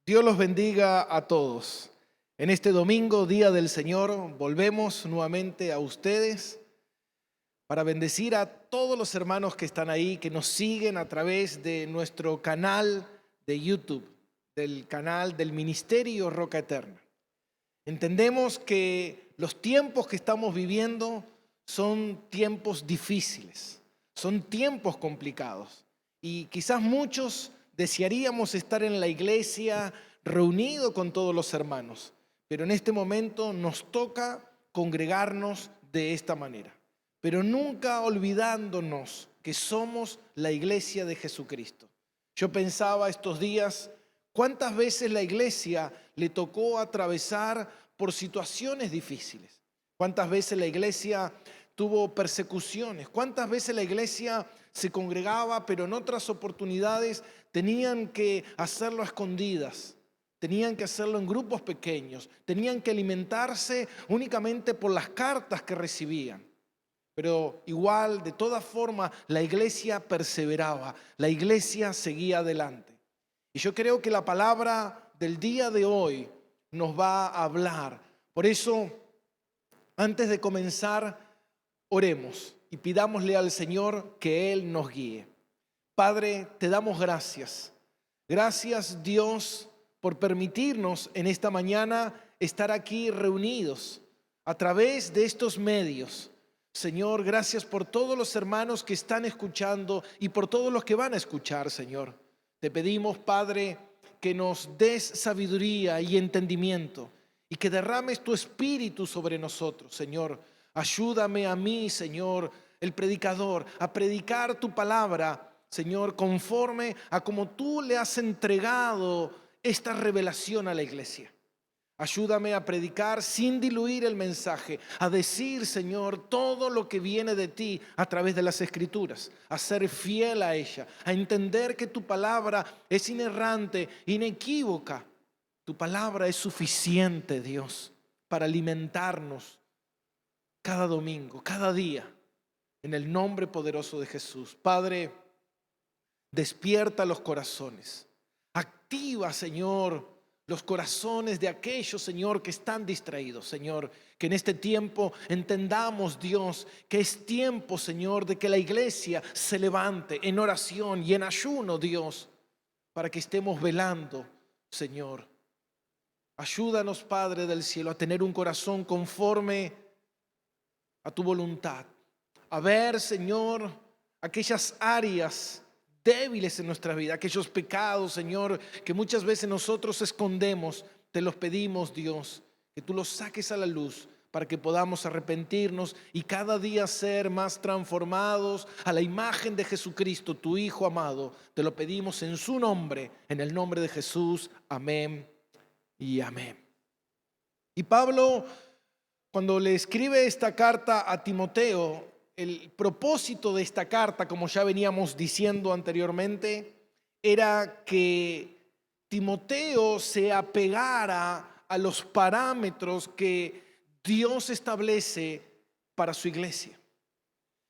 Dios los bendiga a todos. En este domingo, Día del Señor, volvemos nuevamente a ustedes para bendecir a todos los hermanos que están ahí, que nos siguen a través de nuestro canal de YouTube, del canal del Ministerio Roca Eterna. Entendemos que los tiempos que estamos viviendo son tiempos difíciles, son tiempos complicados y quizás muchos desearíamos estar en la iglesia reunido con todos los hermanos, pero en este momento nos toca congregarnos de esta manera, pero nunca olvidándonos que somos la iglesia de Jesucristo. Yo pensaba estos días cuántas veces la iglesia le tocó atravesar por situaciones difíciles, cuántas veces la iglesia tuvo persecuciones, cuántas veces la iglesia se congregaba, pero en otras oportunidades tenían que hacerlo a escondidas, tenían que hacerlo en grupos pequeños, tenían que alimentarse únicamente por las cartas que recibían. Pero igual, de todas formas, la iglesia perseveraba, la iglesia seguía adelante. Y yo creo que la palabra del día de hoy nos va a hablar. Por eso, antes de comenzar, oremos y pidámosle al Señor que Él nos guíe. Padre, te damos gracias. Gracias, Dios, por permitirnos en esta mañana estar aquí reunidos a través de estos medios. Señor, gracias por todos los hermanos que están escuchando y por todos los que van a escuchar, Señor. Te pedimos, Padre, que nos des sabiduría y entendimiento y que derrames tu espíritu sobre nosotros, Señor. Ayúdame a mí, Señor, el predicador, a predicar tu palabra, Señor, conforme a como tú le has entregado esta revelación a la iglesia. Ayúdame a predicar sin diluir el mensaje, a decir, Señor, todo lo que viene de ti a través de las Escrituras, a ser fiel a ella, a entender que tu palabra es inerrante, inequívoca. Tu palabra es suficiente, Dios, para alimentarnos cada domingo, cada día, en el nombre poderoso de Jesús. Padre, despierta los corazones, activa, Señor, los corazones de aquellos, Señor, que están distraídos, Señor, que en este tiempo entendamos, Dios, que es tiempo, Señor, de que la iglesia se levante en oración y en ayuno, Dios, para que estemos velando, Señor. Ayúdanos, Padre del cielo, a tener un corazón conforme a tu voluntad, a ver, Señor, aquellas áreas débiles en nuestra vida, aquellos pecados, Señor, que muchas veces nosotros escondemos. Te los pedimos, Dios, que tú los saques a la luz para que podamos arrepentirnos y cada día ser más transformados a la imagen de Jesucristo, tu Hijo amado. Te lo pedimos en su nombre, en el nombre de Jesús. Amén y amén. Y Pablo, cuando le escribe esta carta a Timoteo, el propósito de esta carta, como ya veníamos diciendo anteriormente, era que Timoteo se apegara a los parámetros que Dios establece para su iglesia.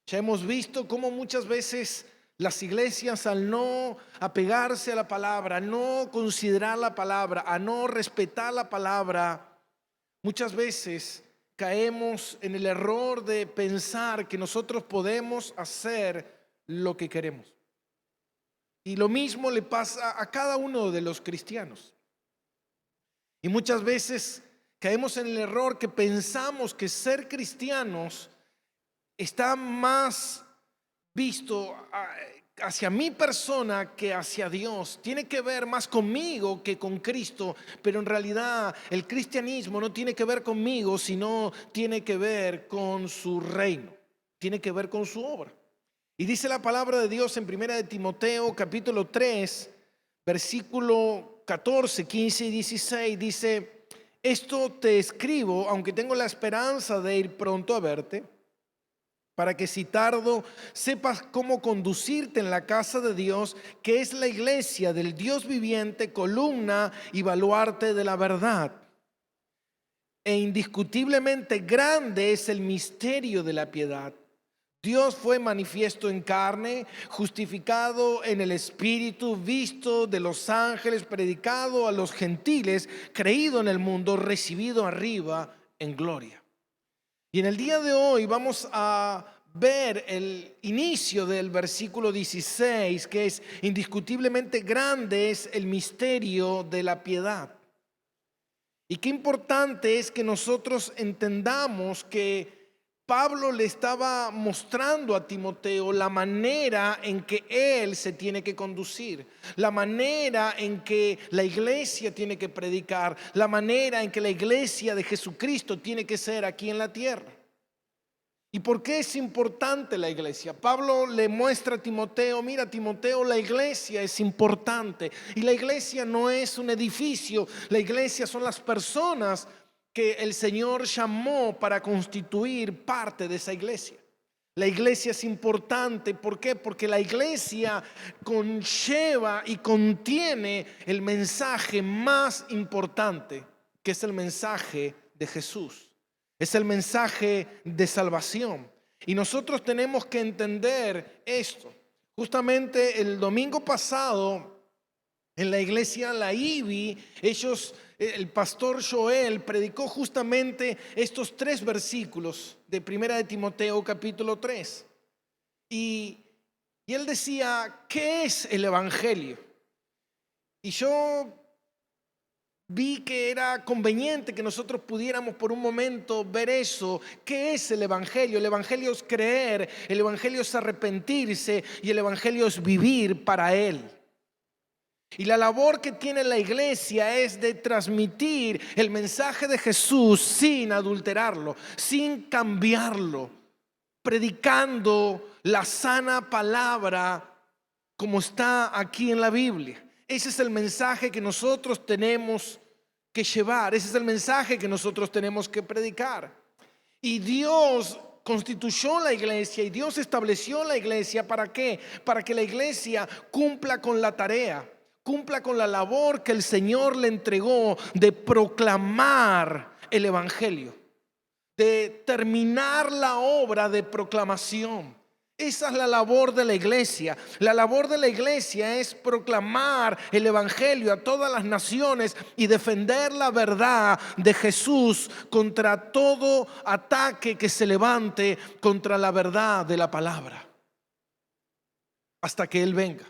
Ya hemos visto cómo muchas veces las iglesias, al no apegarse a la palabra, a no considerar la palabra, a no respetar la palabra, muchas veces caemos en el error de pensar que nosotros podemos hacer lo que queremos. Y lo mismo le pasa a cada uno de los cristianos. Y muchas veces caemos en el error que pensamos que ser cristianos está más visto hacia mi persona que hacia Dios. Tiene que ver más conmigo que con Cristo, pero en realidad el cristianismo no tiene que ver conmigo, sino tiene que ver con su reino, tiene que ver con su obra. Y dice la palabra de Dios en 1 de Timoteo capítulo 3, versículo 14, 15 y 16, dice: esto te escribo, aunque tengo la esperanza de ir pronto a verte, para que si tardo sepas cómo conducirte en la casa de Dios, que es la iglesia del Dios viviente, columna y baluarte de la verdad. E indiscutiblemente grande es el misterio de la piedad. Dios fue manifiesto en carne, justificado en el Espíritu, visto de los ángeles, predicado a los gentiles, creído en el mundo, recibido arriba en gloria. Y en el día de hoy vamos a ver el inicio del versículo 16, que es indiscutiblemente grande, es el misterio de la piedad. Y qué importante es que nosotros entendamos que Pablo le estaba mostrando a Timoteo la manera en que él se tiene que conducir, la manera en que la iglesia tiene que predicar, la manera en que la iglesia de Jesucristo tiene que ser aquí en la tierra. ¿Y por qué es importante la iglesia? Pablo le muestra a Timoteo, mira Timoteo, la iglesia es importante. Y la iglesia no es un edificio, la iglesia son las personas que el Señor llamó para constituir parte de esa iglesia. La iglesia es importante, ¿por qué? Porque la iglesia conlleva y contiene el mensaje más importante, que es el mensaje de Jesús. Es el mensaje de salvación. Y nosotros tenemos que entender esto. Justamente el domingo pasado, en la iglesia La IBI, el pastor Joel predicó justamente estos 3 versículos de Primera de Timoteo capítulo 3. Y él decía, ¿qué es el evangelio? Y yo vi que era conveniente que nosotros pudiéramos por un momento ver eso. ¿Qué es el evangelio? El evangelio es creer, el evangelio es arrepentirse y el evangelio es vivir para él. Y la labor que tiene la iglesia es de transmitir el mensaje de Jesús sin adulterarlo, sin cambiarlo, predicando la sana palabra como está aquí en la Biblia. Ese es el mensaje que nosotros tenemos que llevar, ese es el mensaje que nosotros tenemos que predicar. Y Dios constituyó la iglesia y Dios estableció la iglesia, ¿para qué? Para que la iglesia cumpla con la tarea, cumpla con la labor que el Señor le entregó de proclamar el evangelio, de terminar la obra de proclamación. Esa es la labor de la iglesia. La labor de la iglesia es proclamar el evangelio a todas las naciones y defender la verdad de Jesús contra todo ataque que se levante contra la verdad de la palabra, hasta que Él venga.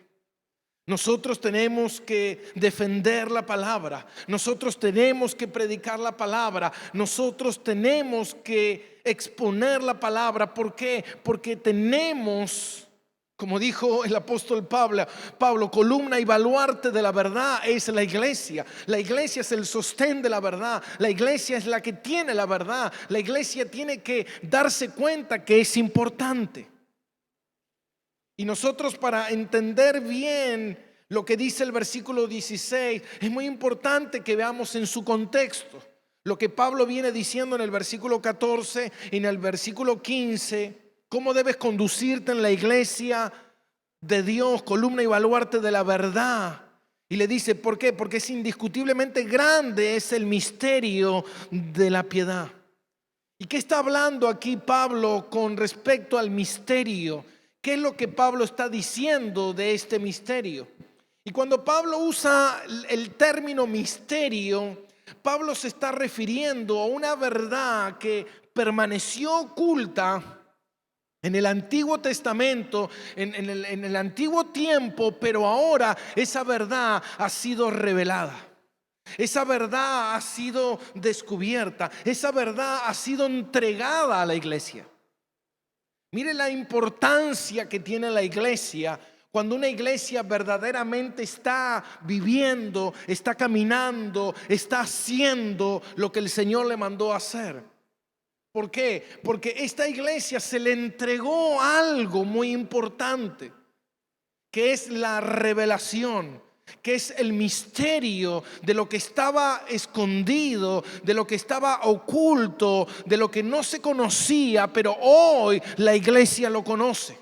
Nosotros tenemos que defender la palabra, nosotros tenemos que predicar la palabra, nosotros tenemos que exponer la palabra. ¿Por qué? Porque tenemos, como dijo el apóstol Pablo, columna y baluarte de la verdad es la iglesia. La iglesia es el sostén de la verdad, la iglesia es la que tiene la verdad, la iglesia tiene que darse cuenta que es importante. Y nosotros, para entender bien lo que dice el versículo 16, es muy importante que veamos en su contexto lo que Pablo viene diciendo en el versículo 14 y en el versículo 15, cómo debes conducirte en la iglesia de Dios, columna y baluarte de la verdad. Y le dice, ¿por qué? Porque es indiscutiblemente grande, es el misterio de la piedad. ¿Y qué está hablando aquí Pablo con respecto al misterio? ¿Qué es lo que Pablo está diciendo de este misterio? Y cuando Pablo usa el término misterio, Pablo se está refiriendo a una verdad que permaneció oculta en el Antiguo Testamento, en el antiguo tiempo, pero ahora esa verdad ha sido revelada. Esa verdad ha sido descubierta, esa verdad ha sido entregada a la iglesia. Mire la importancia que tiene la iglesia cuando una iglesia verdaderamente está viviendo, está caminando, está haciendo lo que el Señor le mandó a hacer. ¿Por qué? Porque esta iglesia se le entregó algo muy importante, que es la revelación, que es el misterio de lo que estaba escondido, de lo que estaba oculto, de lo que no se conocía, pero hoy la iglesia lo conoce.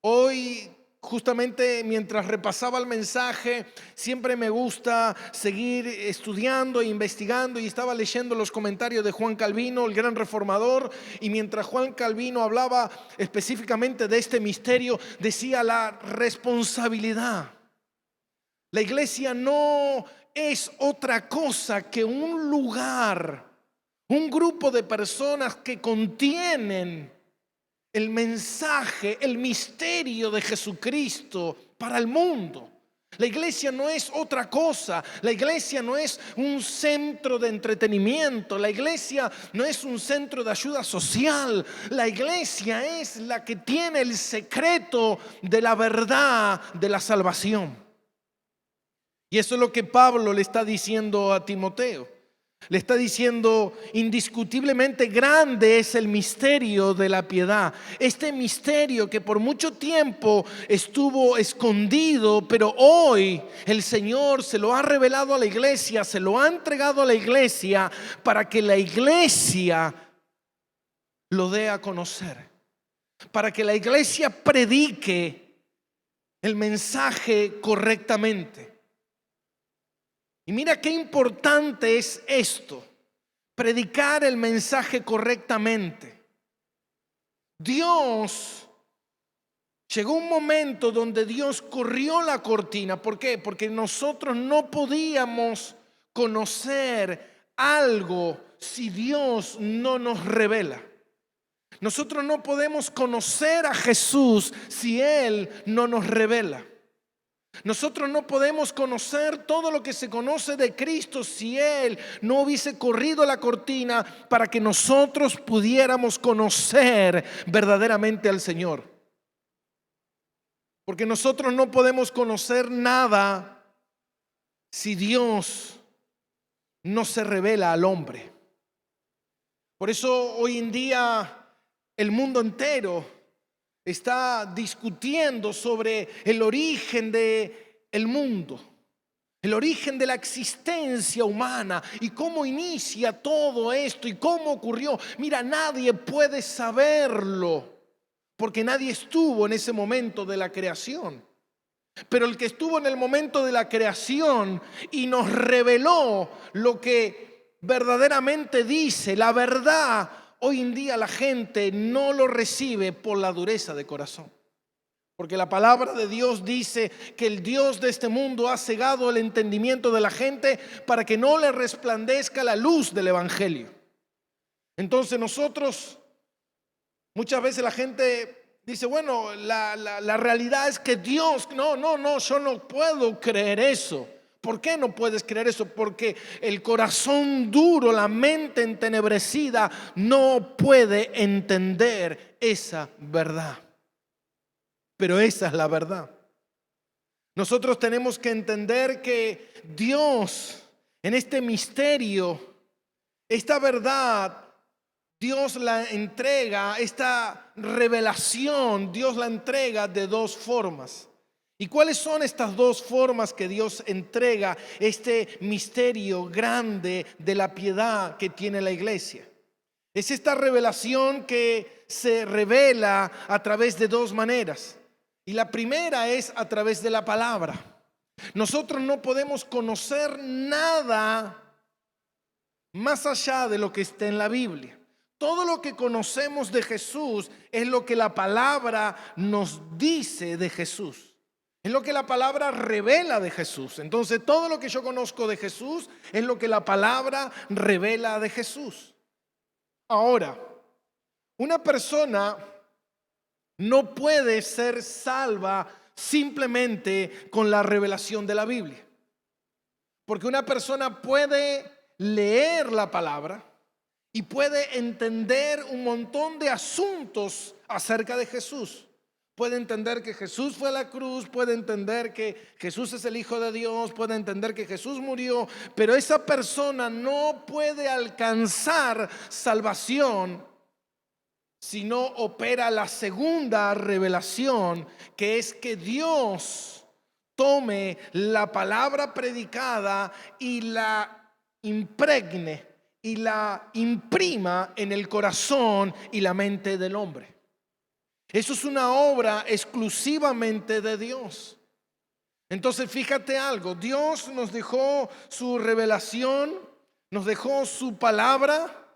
Hoy justamente mientras repasaba el mensaje, siempre me gusta seguir estudiando e investigando, y estaba leyendo los comentarios de Juan Calvino, el gran reformador, y mientras Juan Calvino hablaba específicamente de este misterio, decía la responsabilidad. La iglesia no es otra cosa que un lugar, un grupo de personas que contienen el mensaje, el misterio de Jesucristo para el mundo. La iglesia no es otra cosa. La iglesia no es un centro de entretenimiento. La iglesia no es un centro de ayuda social. La iglesia es la que tiene el secreto de la verdad de la salvación. Y eso es lo que Pablo le está diciendo a Timoteo. Le está diciendo, indiscutiblemente grande es el misterio de la piedad. Este misterio que por mucho tiempo estuvo escondido, pero hoy el Señor se lo ha revelado a la iglesia, se lo ha entregado a la iglesia para que la iglesia lo dé a conocer. Para que la iglesia predique el mensaje correctamente. Y mira qué importante es esto, predicar el mensaje correctamente. Llegó un momento donde Dios corrió la cortina. ¿Por qué? Porque nosotros no podíamos conocer algo si Dios no nos revela. Nosotros no podemos conocer a Jesús si Él no nos revela. Nosotros no podemos conocer todo lo que se conoce de Cristo si Él no hubiese corrido la cortina para que nosotros pudiéramos conocer verdaderamente al Señor. Porque nosotros no podemos conocer nada si Dios no se revela al hombre. Por eso hoy en día el mundo entero está discutiendo sobre el origen del mundo, el origen de la existencia humana y cómo inicia todo esto y cómo ocurrió. Mira, nadie puede saberlo porque nadie estuvo en ese momento de la creación. Pero el que estuvo en el momento de la creación y nos reveló lo que verdaderamente dice, la verdad, hoy en día la gente no lo recibe por la dureza de corazón. Porque la palabra de Dios dice que el Dios de este mundo ha cegado el entendimiento de la gente para que no le resplandezca la luz del evangelio. Entonces nosotros, muchas veces la gente dice, bueno, la realidad es que Dios, no, yo no puedo creer eso. ¿Por qué no puedes creer eso? Porque el corazón duro, la mente entenebrecida no puede entender esa verdad. Pero esa es la verdad. Nosotros tenemos que entender que Dios, en este misterio, esta verdad, Dios la entrega, esta revelación, Dios la entrega de dos formas. ¿Y cuáles son estas dos formas que Dios entrega este misterio grande de la piedad que tiene la iglesia? Es esta revelación que se revela a través de dos maneras. Y la primera es a través de la palabra. Nosotros no podemos conocer nada más allá de lo que está en la Biblia. Todo lo que conocemos de Jesús es lo que la palabra nos dice de Jesús. Es lo que la palabra revela de Jesús. Entonces, todo lo que yo conozco de Jesús es lo que la palabra revela de Jesús. Ahora, una persona no puede ser salva simplemente con la revelación de la Biblia. Porque una persona puede leer la palabra y puede entender un montón de asuntos acerca de Jesús. Puede entender que Jesús fue a la cruz, puede entender que Jesús es el Hijo de Dios, puede entender que Jesús murió, pero esa persona no puede alcanzar salvación si no opera la segunda revelación, que es que Dios tome la palabra predicada y la impregne y la imprima en el corazón y la mente del hombre. Eso es una obra exclusivamente de Dios. Entonces fíjate algo, Dios nos dejó su revelación, nos dejó su palabra,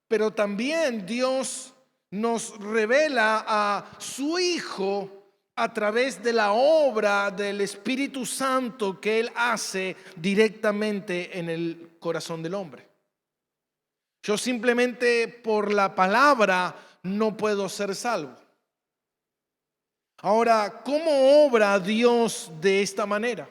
pero también Dios nos revela a su Hijo a través de la obra del Espíritu Santo que Él hace directamente en el corazón del hombre. Yo simplemente por la palabra no puedo ser salvo. Ahora, ¿cómo obra Dios de esta manera?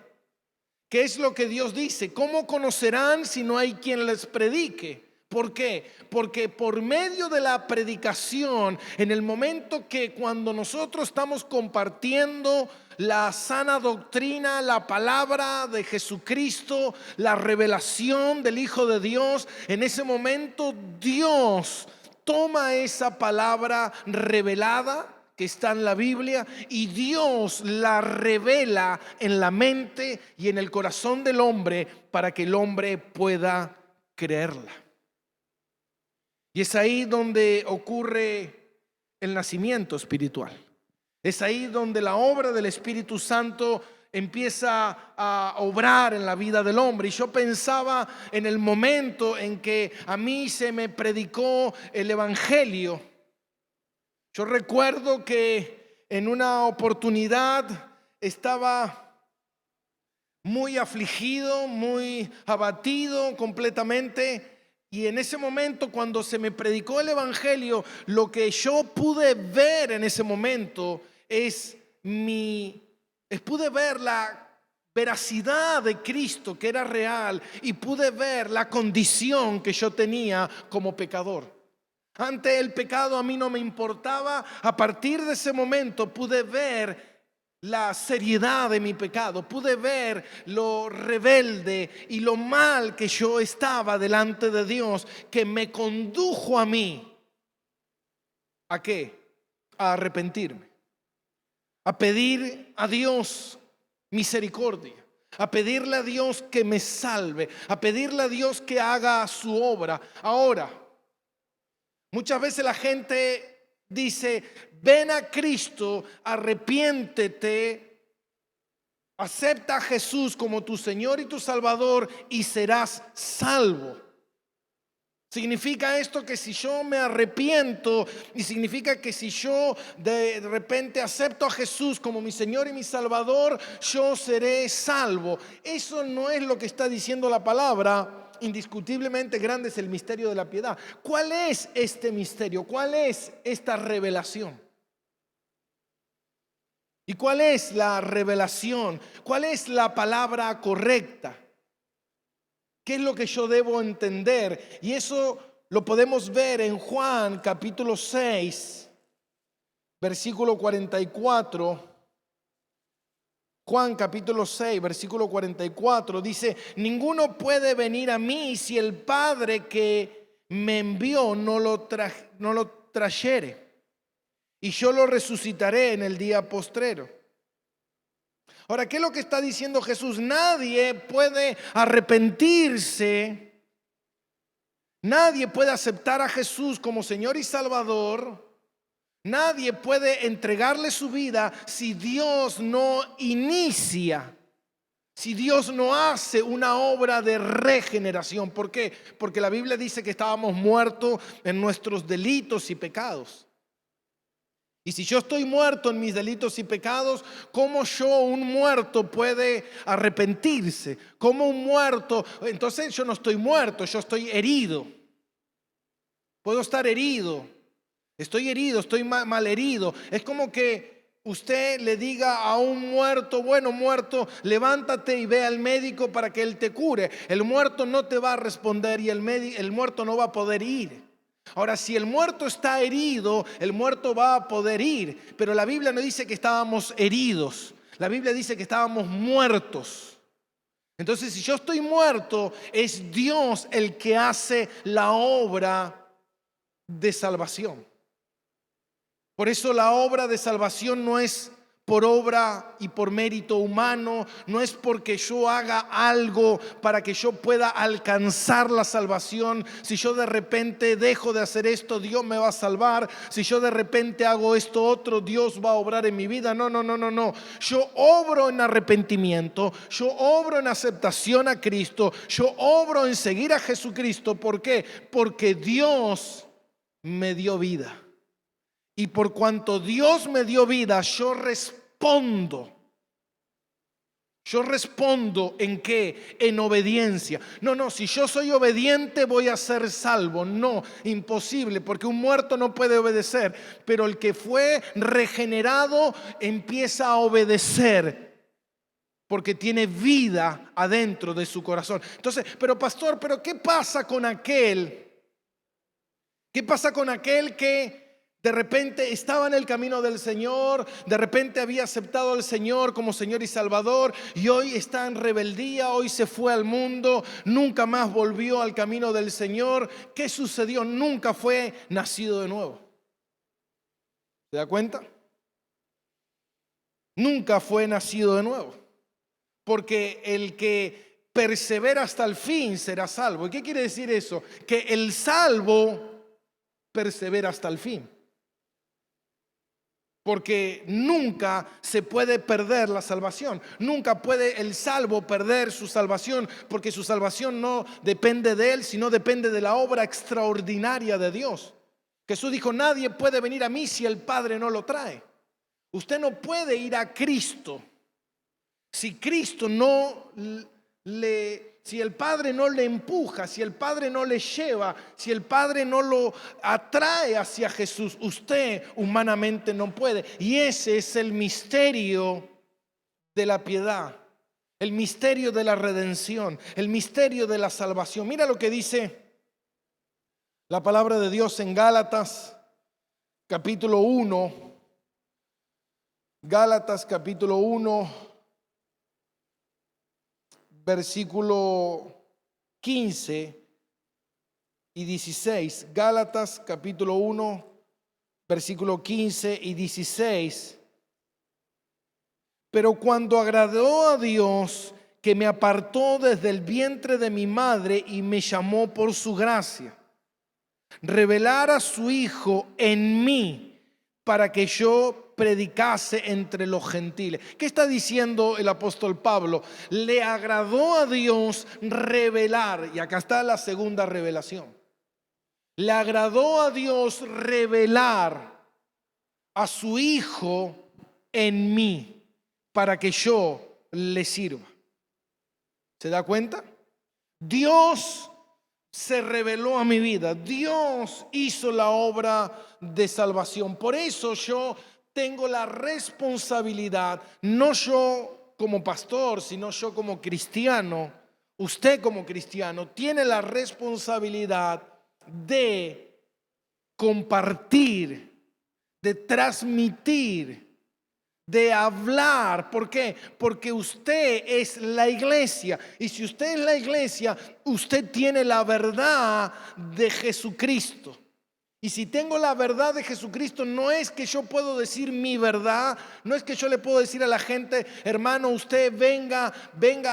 ¿Qué es lo que Dios dice? ¿Cómo conocerán si no hay quien les predique? ¿Por qué? Porque por medio de la predicación, en el momento que cuando nosotros estamos compartiendo la sana doctrina, la palabra de Jesucristo, la revelación del Hijo de Dios, en ese momento Dios toma esa palabra revelada que está en la Biblia y Dios la revela en la mente y en el corazón del hombre para que el hombre pueda creerla. Y es ahí donde ocurre el nacimiento espiritual. Es ahí donde la obra del Espíritu Santo empieza a obrar en la vida del hombre. Y yo pensaba en el momento en que a mí se me predicó el Evangelio. Yo recuerdo que en una oportunidad estaba muy afligido, muy abatido completamente. Y en ese momento, cuando se me predicó el Evangelio, lo que yo pude ver en ese momento pude ver la veracidad de Cristo, que era real, y pude ver la condición que yo tenía como pecador. Ante el pecado a mí no me importaba. A partir de ese momento pude ver la seriedad de mi pecado, pude ver lo rebelde y lo mal que yo estaba delante de Dios, que me condujo a mí. ¿A qué? A arrepentirme, a pedir a Dios misericordia, a pedirle a Dios que me salve, a pedirle a Dios que haga su obra. Ahora, muchas veces la gente dice: ven a Cristo, arrepiéntete, acepta a Jesús como tu Señor y tu Salvador y serás salvo. ¿Significa esto que si yo me arrepiento y significa que si yo de repente acepto a Jesús como mi Señor y mi Salvador, yo seré salvo? Eso no es lo que está diciendo la palabra. Indiscutiblemente grande es el misterio de la piedad. ¿Cuál es este misterio? ¿Cuál es esta revelación? ¿Y cuál es la revelación? ¿Cuál es la palabra correcta? ¿Qué es lo que yo debo entender? Y eso lo podemos ver en Juan capítulo 6, versículo 44. Juan capítulo 6, versículo 44 dice: ninguno puede venir a mí si el Padre que me envió no lo trajere, y yo lo resucitaré en el día postrero. Ahora, ¿qué es lo que está diciendo Jesús? Nadie puede arrepentirse, nadie puede aceptar a Jesús como Señor y Salvador, nadie puede entregarle su vida si Dios no inicia, si Dios no hace una obra de regeneración. ¿Por qué? Porque la Biblia dice que estábamos muertos en nuestros delitos y pecados. Y si yo estoy muerto en mis delitos y pecados, ¿cómo un muerto puede arrepentirse? ¿Cómo un muerto? Entonces yo no estoy muerto, yo estoy herido. Puedo estar herido. Estoy herido, estoy mal herido. Es como que usted le diga a un muerto: bueno, muerto, levántate y ve al médico para que él te cure. El muerto no te va a responder y el muerto no va a poder ir. Ahora, si el muerto está herido, el muerto va a poder ir, pero la Biblia no dice que estábamos heridos, la Biblia dice que estábamos muertos. Entonces, si yo estoy muerto, es Dios el que hace la obra de salvación. Por eso la obra de salvación no es por obra y por mérito humano, no es porque yo haga algo para que yo pueda alcanzar la salvación. Si yo de repente dejo de hacer esto, Dios me va a salvar. Si yo de repente hago esto otro, Dios va a obrar en mi vida. No, no, no, no, no. Yo obro en arrepentimiento, yo obro en aceptación a Cristo, yo obro en seguir a Jesucristo. ¿Por qué? Porque Dios me dio vida. Y por cuanto Dios me dio vida, yo respondo. Yo respondo ¿en qué? En obediencia. No, si yo soy obediente voy a ser salvo. No, imposible, porque un muerto no puede obedecer. Pero el que fue regenerado empieza a obedecer, porque tiene vida adentro de su corazón. Entonces, pero pastor, ¿qué pasa con aquel? ¿Qué pasa con aquel que de repente estaba en el camino del Señor, de repente había aceptado al Señor como Señor y Salvador y hoy está en rebeldía, hoy se fue al mundo, nunca más volvió al camino del Señor? ¿Qué sucedió? Nunca fue nacido de nuevo. ¿Se da cuenta? Nunca fue nacido de nuevo. Porque el que persevera hasta el fin será salvo. ¿Y qué quiere decir eso? Que el salvo persevera hasta el fin. Porque nunca se puede perder la salvación. Nunca puede el salvo perder su salvación, porque su salvación no depende de él, sino depende de la obra extraordinaria de Dios. Jesús dijo: nadie puede venir a mí si el Padre no lo trae. Usted no puede ir a Cristo si Cristo si el Padre no le empuja, si el Padre no le lleva, si el Padre no lo atrae hacia Jesús. Usted humanamente no puede. Y ese es el misterio de la piedad, el misterio de la redención, el misterio de la salvación. Mira lo que dice la palabra de Dios en Gálatas capítulo 1. Gálatas capítulo 1. Versículo 15 y 16. Gálatas capítulo 1, versículo 15 y 16. Pero cuando agradó a Dios, que me apartó desde el vientre de mi madre y me llamó por su gracia, revelar a su Hijo en mí para que yo predicase entre los gentiles. ¿Qué está diciendo el apóstol Pablo? Le agradó a Dios revelar, y acá está la segunda revelación. Le agradó a Dios revelar a su Hijo en mí para que yo le sirva. ¿Se da cuenta? Dios se reveló a mi vida. Dios hizo la obra de salvación. Por eso yo tengo la responsabilidad, no yo como pastor, sino yo como cristiano. Usted como cristiano tiene la responsabilidad de compartir, de transmitir, de hablar. ¿Por qué? Porque usted es la iglesia. Y si usted es la iglesia, usted tiene la verdad de Jesucristo. Y si tengo la verdad de Jesucristo, no es que yo puedo decir mi verdad, no es que yo le puedo decir a la gente: hermano, usted venga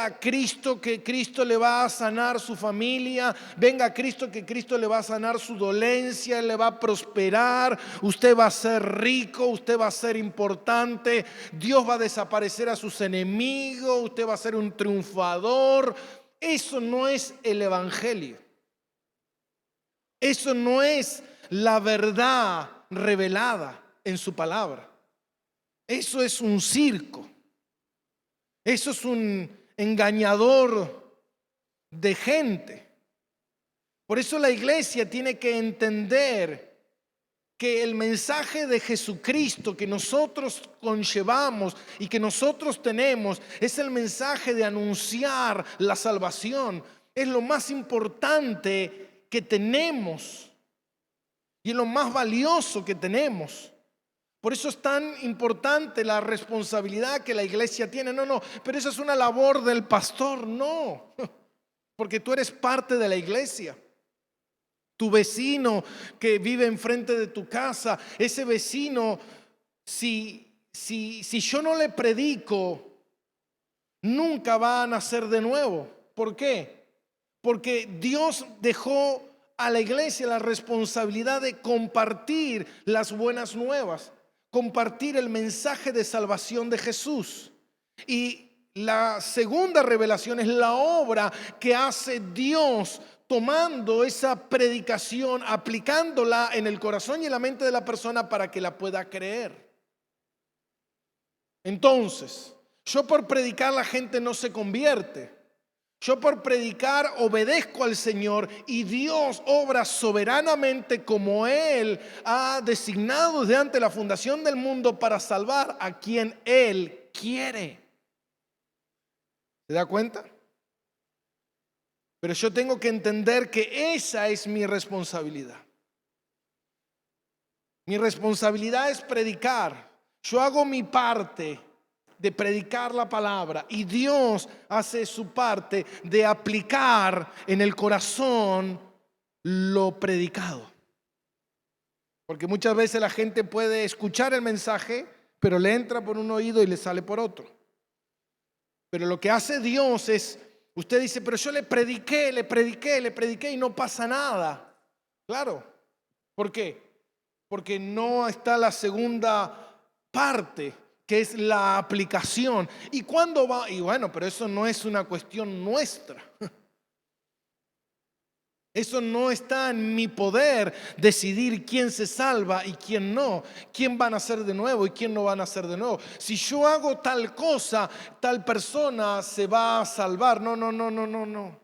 a Cristo, que Cristo le va a sanar su familia, venga a Cristo, que Cristo le va a sanar su dolencia, le va a prosperar, usted va a ser rico, usted va a ser importante, Dios va a desaparecer a sus enemigos, usted va a ser un triunfador. Eso no es el evangelio. Eso no es la verdad revelada en su palabra. Eso es un circo. Eso es un engañador de gente. Por eso la iglesia tiene que entender que el mensaje de Jesucristo que nosotros conllevamos y que nosotros tenemos es el mensaje de anunciar la salvación. Es lo más importante que tenemos. Y es lo más valioso que tenemos. Por eso es tan importante la responsabilidad que la iglesia tiene. No, pero eso es una labor del pastor. No, porque tú eres parte de la iglesia. Tu vecino que vive enfrente de tu casa, ese vecino, si si yo no le predico, nunca va a nacer de nuevo. ¿Por qué? Porque Dios dejó a la iglesia la responsabilidad de compartir las buenas nuevas, compartir el mensaje de salvación de Jesús. Y la segunda revelación es la obra que hace Dios tomando esa predicación, aplicándola en el corazón y en la mente de la persona para que la pueda creer. Entonces, yo por predicar la gente no se convierte. Yo por predicar obedezco al Señor y Dios obra soberanamente como Él ha designado desde antes la fundación del mundo para salvar a quien Él quiere. ¿Se da cuenta? Pero yo tengo que entender que esa es mi responsabilidad. Mi responsabilidad es predicar. Yo hago mi parte de predicar la palabra y Dios hace su parte de aplicar en el corazón lo predicado. Porque muchas veces la gente puede escuchar el mensaje, pero le entra por un oído y le sale por otro. Pero lo que hace Dios es, usted dice, pero yo le prediqué y no pasa nada. Claro. ¿Por qué? Porque no está la segunda parte, que es la aplicación. ¿Y cuándo va? Y bueno, pero eso no es una cuestión nuestra. Eso no está en mi poder decidir quién se salva y quién no, quién va a nacer de nuevo y quién no va a nacer de nuevo. Si yo hago tal cosa, tal persona se va a salvar. No.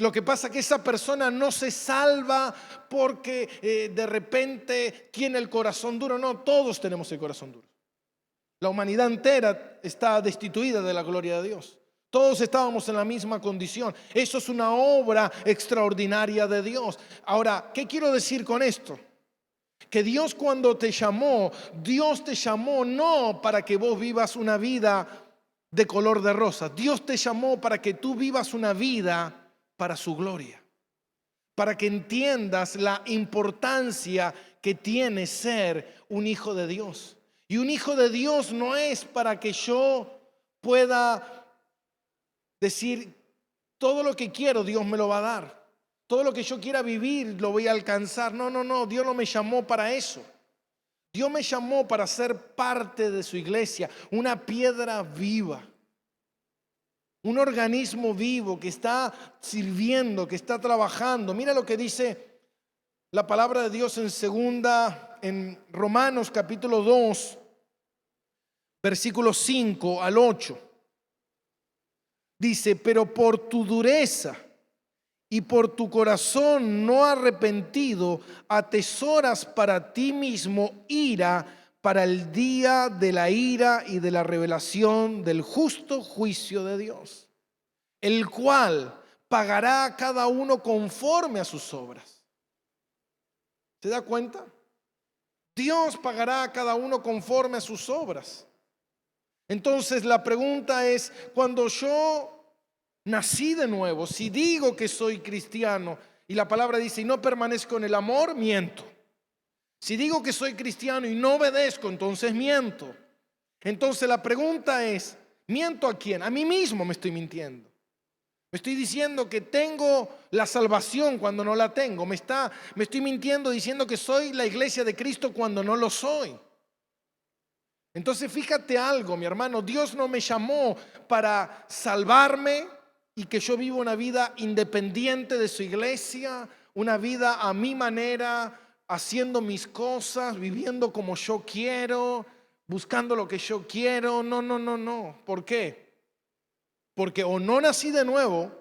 Lo que pasa es que esa persona no se salva porque de repente tiene el corazón duro. No, todos tenemos el corazón duro. La humanidad entera está destituida de la gloria de Dios. Todos estábamos en la misma condición. Eso es una obra extraordinaria de Dios. Ahora, ¿qué quiero decir con esto? Que Dios cuando te llamó, Dios te llamó no para que vos vivas una vida de color de rosa. Dios te llamó para que tú vivas una vida para su gloria. Para que entiendas la importancia que tiene ser un hijo de Dios. Y un hijo de Dios no es para que yo pueda decir, todo lo que quiero Dios me lo va a dar. Todo lo que yo quiera vivir lo voy a alcanzar. No, Dios no me llamó para eso. Dios me llamó para ser parte de su iglesia, una piedra viva. Un organismo vivo que está sirviendo, que está trabajando. Mira lo que dice la palabra de Dios en Romanos capítulo 2, versículos 5 al 8. Dice, pero por tu dureza y por tu corazón no arrepentido, atesoras para ti mismo ira para el día de la ira y de la revelación del justo juicio de Dios, el cual pagará a cada uno conforme a sus obras. ¿Se da cuenta? Dios pagará a cada uno conforme a sus obras. Entonces la pregunta es, cuando yo nací de nuevo, si digo que soy cristiano y la palabra dice y no permanezco en el amor, miento. Si digo que soy cristiano y no obedezco, entonces miento. Entonces la pregunta es, ¿miento a quién? A mí mismo me estoy mintiendo. Me estoy diciendo que tengo la salvación cuando no la tengo. Me estoy mintiendo diciendo que soy la iglesia de Cristo cuando no lo soy. Entonces fíjate algo, mi hermano, Dios no me llamó para salvarme y que yo viva una vida independiente de su iglesia, una vida a mi manera, haciendo mis cosas, viviendo como yo quiero, buscando lo que yo quiero. No. ¿Por qué? Porque o no nací de nuevo,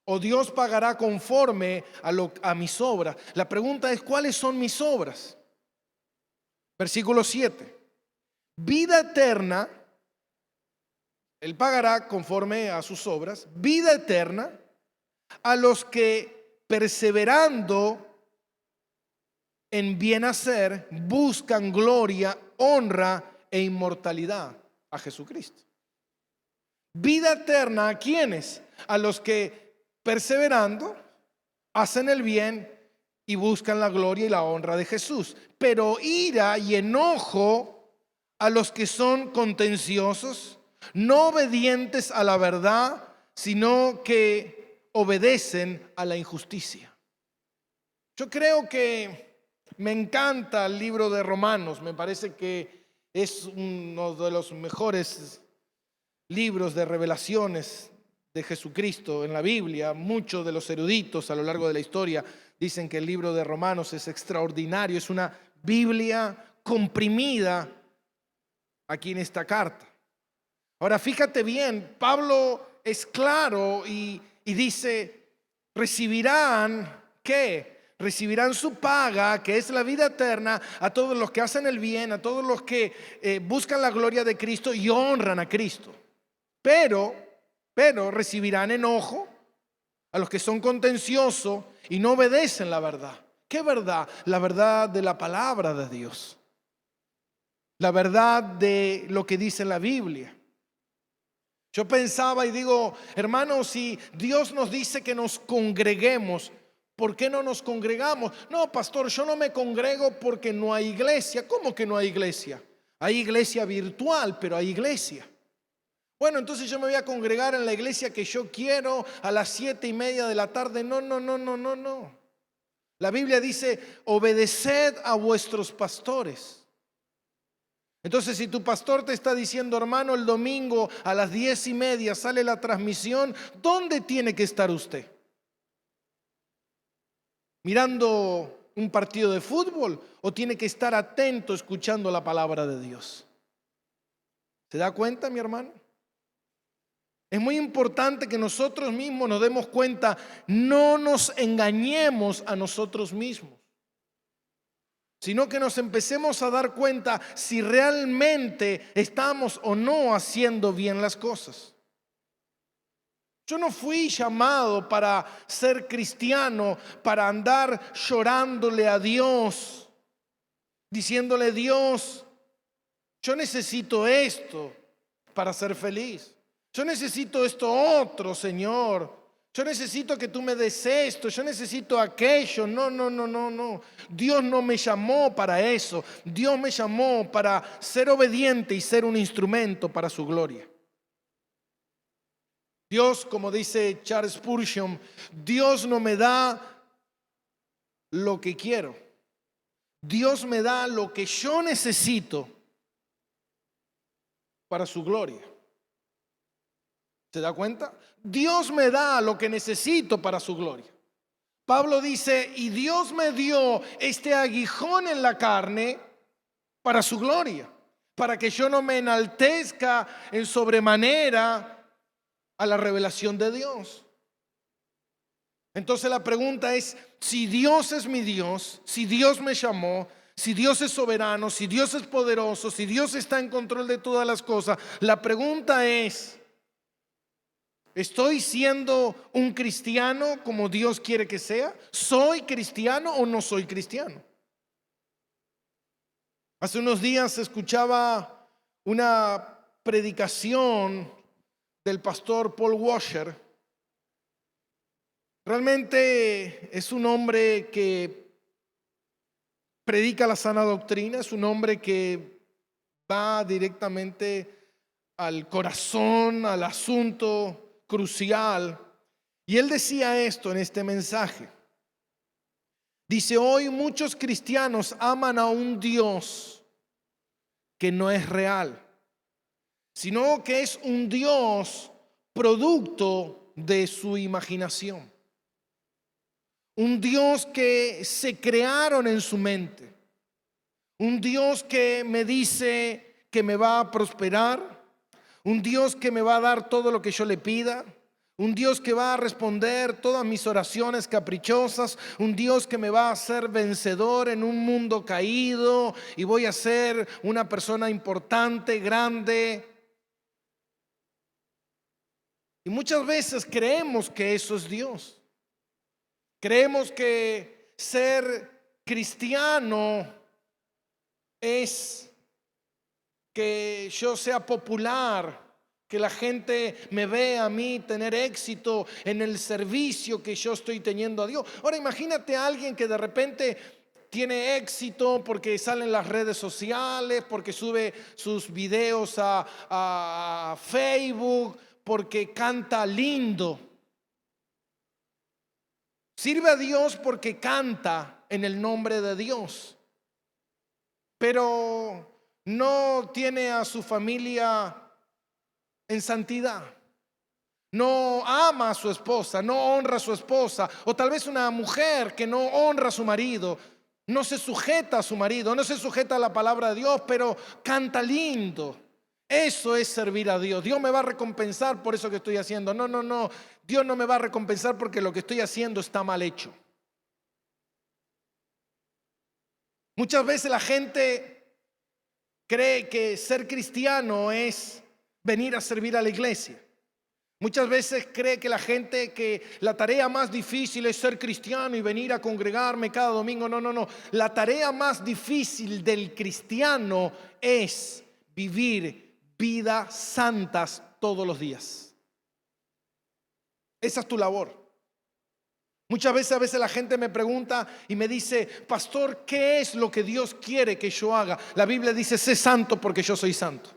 o Dios pagará conforme a mis obras. La pregunta es, ¿cuáles son mis obras? Versículo 7. Vida eterna, Él pagará conforme a sus obras, vida eterna a los que perseverando en bien hacer buscan gloria, honra e inmortalidad a Jesucristo. Vida eterna ¿a quiénes? A los que perseverando hacen el bien y buscan la gloria y la honra de Jesús. Pero ira y enojo a los que son contenciosos, no obedientes a la verdad, sino que obedecen a la injusticia. Yo creo que me encanta el libro de Romanos, me parece que es uno de los mejores libros de revelaciones de Jesucristo en la Biblia. Muchos de los eruditos a lo largo de la historia dicen que el libro de Romanos es extraordinario, es una Biblia comprimida aquí en esta carta. Ahora fíjate bien, Pablo es claro y dice, recibirán, ¿qué? Recibirán su paga, que es la vida eterna, a todos los que hacen el bien, a todos los que buscan la gloria de Cristo y honran a Cristo. Pero recibirán enojo a los que son contenciosos y no obedecen la verdad. ¿Qué verdad? La verdad de la palabra de Dios. La verdad de lo que dice la Biblia. Yo pensaba y digo, hermanos, si Dios nos dice que nos congreguemos, ¿por qué no nos congregamos? No, pastor, yo no me congrego porque no hay iglesia. ¿Cómo que no hay iglesia? Hay iglesia virtual, pero hay iglesia. Bueno, entonces yo me voy a congregar en la iglesia que yo quiero a las 7:30 de la tarde. No. La Biblia dice, obedeced a vuestros pastores. Entonces, si tu pastor te está diciendo, hermano, el domingo a las 10:30 sale la transmisión, ¿dónde tiene que estar usted? ¿Mirando un partido de fútbol o tiene que estar atento escuchando la palabra de Dios? ¿Se da cuenta, mi hermano? Es muy importante que nosotros mismos nos demos cuenta, no nos engañemos a nosotros mismos, sino que nos empecemos a dar cuenta si realmente estamos o no haciendo bien las cosas. Yo no fui llamado para ser cristiano, para andar llorándole a Dios, diciéndole, Dios, yo necesito esto para ser feliz. Yo necesito esto otro, Señor. Yo necesito que tú me des esto, yo necesito aquello. No. Dios no me llamó para eso. Dios me llamó para ser obediente y ser un instrumento para su gloria. Dios, como dice Charles Spurgeon, Dios no me da lo que quiero. Dios me da lo que yo necesito para su gloria. ¿Se da cuenta? Dios me da lo que necesito para su gloria. Pablo dice, y Dios me dio este aguijón en la carne para su gloria, para que yo no me enaltezca en sobremanera a la revelación de Dios. Entonces la pregunta es, si Dios es mi Dios, si Dios me llamó, si Dios es soberano, si Dios es poderoso, si Dios está en control de todas las cosas, la pregunta es, ¿estoy siendo un cristiano como Dios quiere que sea? ¿Soy cristiano o no soy cristiano? Hace unos días escuchaba una predicación del pastor Paul Washer. Realmente es un hombre que predica la sana doctrina, es un hombre que va directamente al corazón, al asunto crucial. Y él decía esto en este mensaje. Dice, hoy muchos cristianos aman a un Dios que no es real, sino que es un Dios producto de su imaginación. Un Dios que se crearon en su mente. Un Dios que me dice que me va a prosperar. Un Dios que me va a dar todo lo que yo le pida. Un Dios que va a responder todas mis oraciones caprichosas. Un Dios que me va a hacer vencedor en un mundo caído. Y voy a ser una persona importante, grande. Y muchas veces creemos que eso es Dios. Creemos que ser cristiano es que yo sea popular, que la gente me vea a mí tener éxito en el servicio que yo estoy teniendo a Dios. Ahora imagínate a alguien que de repente tiene éxito, porque sale en las redes sociales, porque sube sus videos a Facebook, porque canta lindo. Sirve a Dios porque canta en el nombre de Dios, pero no tiene a su familia en santidad. No ama a su esposa, no honra a su esposa. O tal vez una mujer que no honra a su marido, no se sujeta a su marido, no se sujeta a la palabra de Dios, pero canta lindo. Eso es servir a Dios. Dios me va a recompensar por eso que estoy haciendo. No, no, no. Dios no me va a recompensar porque lo que estoy haciendo está mal hecho. Muchas veces la gente cree que ser cristiano es venir a servir a la iglesia. Muchas veces cree que la gente que la tarea más difícil es ser cristiano y venir a congregarme cada domingo. No, no, no. La tarea más difícil del cristiano es vivir vidas santas todos los días. Esa es tu labor. Muchas veces la gente me pregunta y me dice: pastor, ¿qué es lo que Dios quiere que yo haga? La Biblia dice: sé santo porque yo soy santo.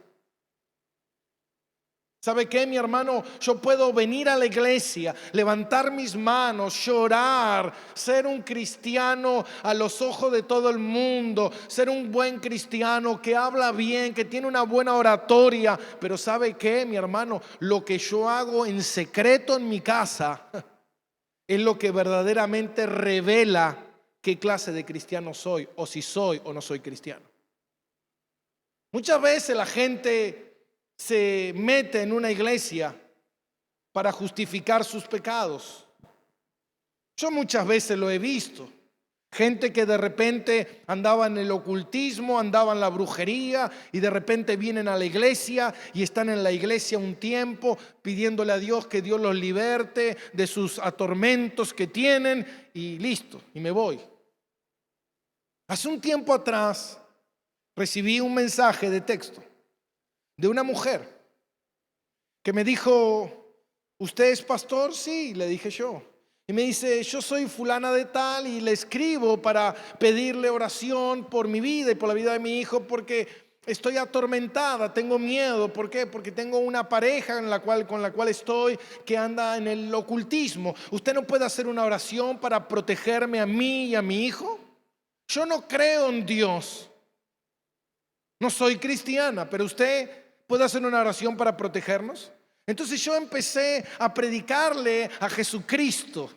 ¿Sabe qué, mi hermano? Yo puedo venir a la iglesia, levantar mis manos, llorar, ser un cristiano a los ojos de todo el mundo, ser un buen cristiano que habla bien, que tiene una buena oratoria. Pero ¿sabe qué, mi hermano? Lo que yo hago en secreto en mi casa es lo que verdaderamente revela qué clase de cristiano soy, o si soy o no soy cristiano. Muchas veces la gente se mete en una iglesia para justificar sus pecados. Yo muchas veces lo he visto. Gente que de repente andaba en el ocultismo, andaba en la brujería, y de repente vienen a la iglesia y están en la iglesia un tiempo pidiéndole a Dios que Dios los liberte de sus atormentos que tienen, y listo, y me voy. Hace un tiempo atrás recibí un mensaje de texto de una mujer que me dijo: ¿usted es pastor? Sí, le dije yo. Y me dice: yo soy fulana de tal y le escribo para pedirle oración por mi vida y por la vida de mi hijo, porque estoy atormentada, tengo miedo. ¿Por qué? Porque tengo una pareja con la cual estoy, que anda en el ocultismo. ¿Usted no puede hacer una oración para protegerme a mí y a mi hijo? Yo no creo en Dios, no soy cristiana, pero usted puede hacer una oración para protegernos. Entonces yo empecé a predicarle a Jesucristo,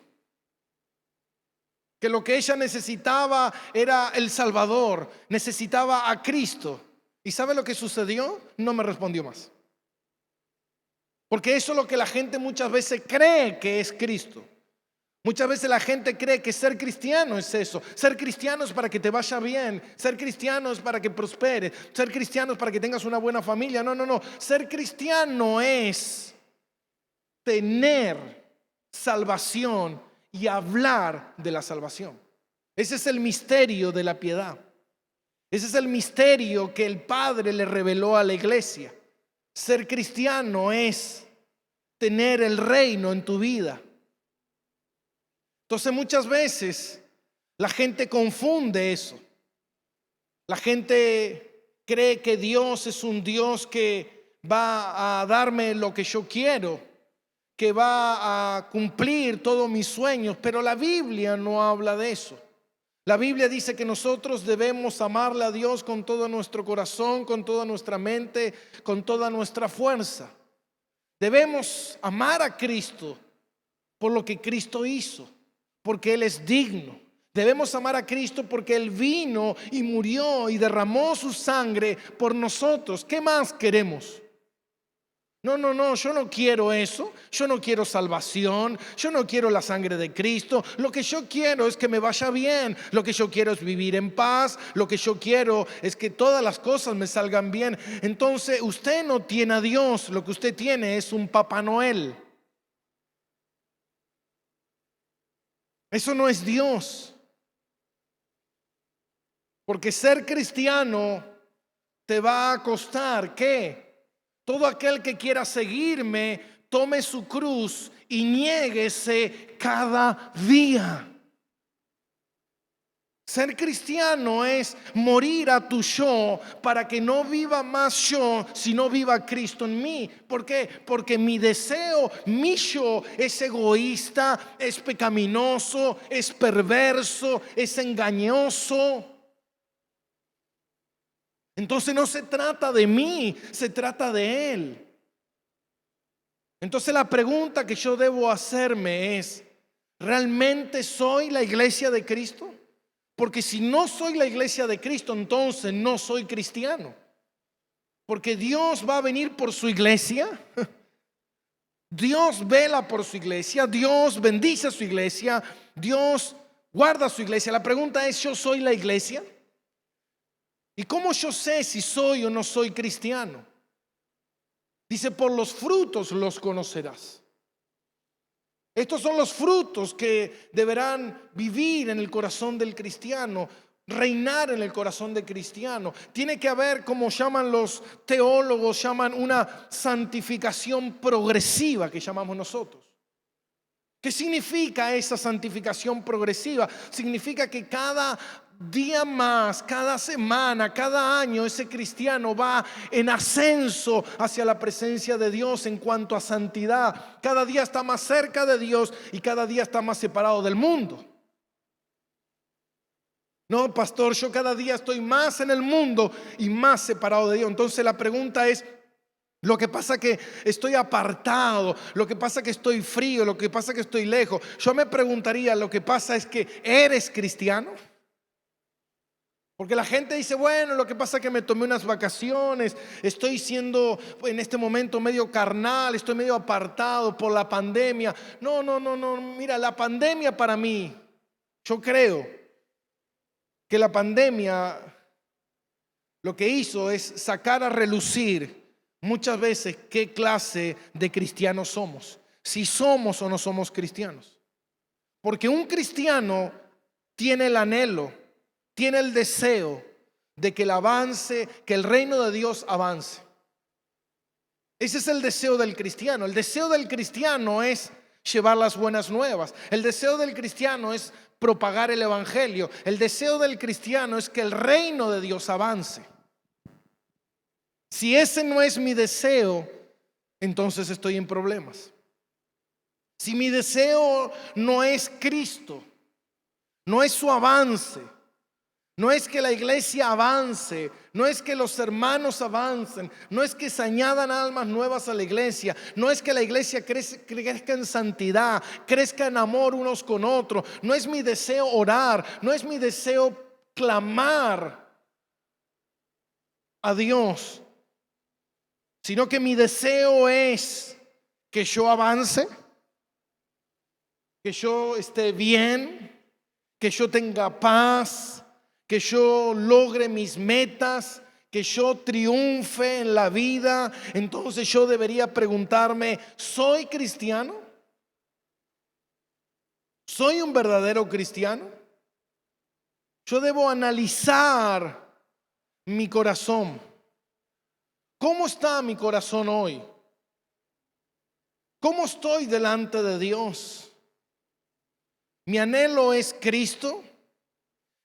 que lo que ella necesitaba era el Salvador, necesitaba a Cristo. ¿Y sabe lo que sucedió? No me respondió más. Porque eso es lo que la gente muchas veces cree que es Cristo. Muchas veces la gente cree que ser cristiano es eso. Ser cristiano es para que te vaya bien. Ser cristiano es para que prospere. Ser cristiano es para que tengas una buena familia. No, no, no. Ser cristiano es tener salvación y hablar de la salvación. Ese es el misterio de la piedad. Ese es el misterio que el Padre le reveló a la iglesia. Ser cristiano es tener el reino en tu vida. Entonces muchas veces la gente confunde eso. La gente cree que Dios es un Dios que va a darme lo que yo quiero, que va a cumplir todos mis sueños, pero la Biblia no habla de eso. La Biblia dice que nosotros debemos amarle a Dios con todo nuestro corazón, con toda nuestra mente, con toda nuestra fuerza. Debemos amar a Cristo por lo que Cristo hizo, porque Él es digno. Debemos amar a Cristo porque Él vino y murió y derramó su sangre por nosotros. ¿Qué más queremos? No, no, no, yo no quiero eso. Yo no quiero salvación. Yo no quiero la sangre de Cristo. Lo que yo quiero es que me vaya bien. Lo que yo quiero es vivir en paz. Lo que yo quiero es que todas las cosas me salgan bien. Entonces usted no tiene a Dios. Lo que usted tiene es un Papá Noel. Eso no es Dios. Porque ser cristiano te va a costar ¿qué? Todo aquel que quiera seguirme, tome su cruz y niéguese cada día. Ser cristiano es morir a tu yo para que no viva más yo, sino viva Cristo en mí. ¿Por qué? Porque mi deseo, mi yo es egoísta, es pecaminoso, es perverso, es engañoso. Entonces no se trata de mí, se trata de Él. Entonces la pregunta que yo debo hacerme es, ¿realmente soy la iglesia de Cristo? Porque si no soy la iglesia de Cristo, entonces no soy cristiano. Porque Dios va a venir por su iglesia. Dios vela por su iglesia. Dios bendice a su iglesia. Dios guarda su iglesia. La pregunta es, ¿yo soy la iglesia? ¿Y cómo yo sé si soy o no soy cristiano? Dice, por los frutos los conocerás. Estos son los frutos que deberán vivir en el corazón del cristiano, reinar en el corazón del cristiano. Tiene que haber, como llaman los teólogos, llaman una santificación progresiva que llamamos nosotros. ¿Qué significa esa santificación progresiva? Significa que cada día más, cada semana, cada año, ese cristiano va en ascenso hacia la presencia de Dios en cuanto a santidad. Cada día está más cerca de Dios y cada día está más separado del mundo. No, pastor, yo cada día estoy más en el mundo y más separado de Dios. Entonces la pregunta es, lo que pasa que estoy apartado, lo que pasa que estoy frío, lo que pasa que estoy lejos. Yo me preguntaría, lo que pasa es que ¿eres cristiano? Porque la gente dice, bueno, lo que pasa es que me tomé unas vacaciones, estoy siendo en este momento medio carnal, estoy medio apartado por la pandemia. No, mira, la pandemia para mí, yo creo que la pandemia lo que hizo es sacar a relucir muchas veces qué clase de cristianos somos, si somos o no somos cristianos. Porque un cristiano tiene el anhelo, tiene el deseo de que el avance, que el reino de Dios avance. Ese es el deseo del cristiano. El deseo del cristiano es llevar las buenas nuevas. El deseo del cristiano es propagar el evangelio. El deseo del cristiano es que el reino de Dios avance. Si ese no es mi deseo, entonces estoy en problemas. Si mi deseo no es Cristo, no es su avance, no es que la iglesia avance, no es que los hermanos avancen, no es que se añadan almas nuevas a la iglesia, no es que la iglesia crezca en santidad, crezca en amor unos con otros, no es mi deseo orar, no es mi deseo clamar a Dios, sino que mi deseo es que yo avance, que yo esté bien, que yo tenga paz, que yo logre mis metas, que yo triunfe en la vida. Entonces yo debería preguntarme, ¿soy cristiano? ¿Soy un verdadero cristiano? Yo debo analizar mi corazón. ¿Cómo está mi corazón hoy? ¿Cómo estoy delante de Dios? ¿Mi anhelo es Cristo?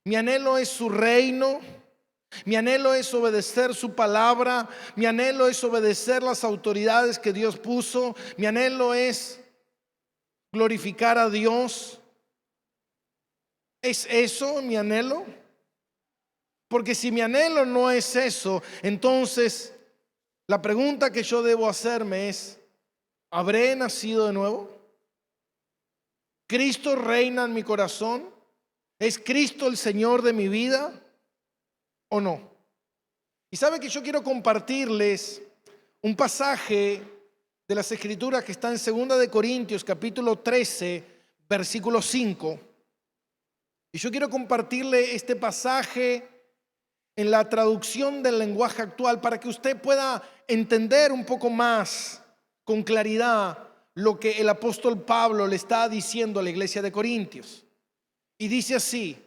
¿Mi anhelo es su reino? ¿Mi anhelo es obedecer su palabra? ¿Mi anhelo es obedecer las autoridades que Dios puso? ¿Mi anhelo es glorificar a Dios? ¿Es eso mi anhelo? Porque si mi anhelo no es eso, entonces la pregunta que yo debo hacerme es, ¿habré nacido de nuevo? ¿Cristo reina en mi corazón? ¿Es Cristo el Señor de mi vida o no? Y sabe que yo quiero compartirles un pasaje de las Escrituras que está en 2 de Corintios capítulo 13 versículo 5. Y yo quiero compartirle este pasaje en la traducción del lenguaje actual para que usted pueda entender un poco más con claridad lo que el apóstol Pablo le está diciendo a la iglesia de Corintios. Y dice así: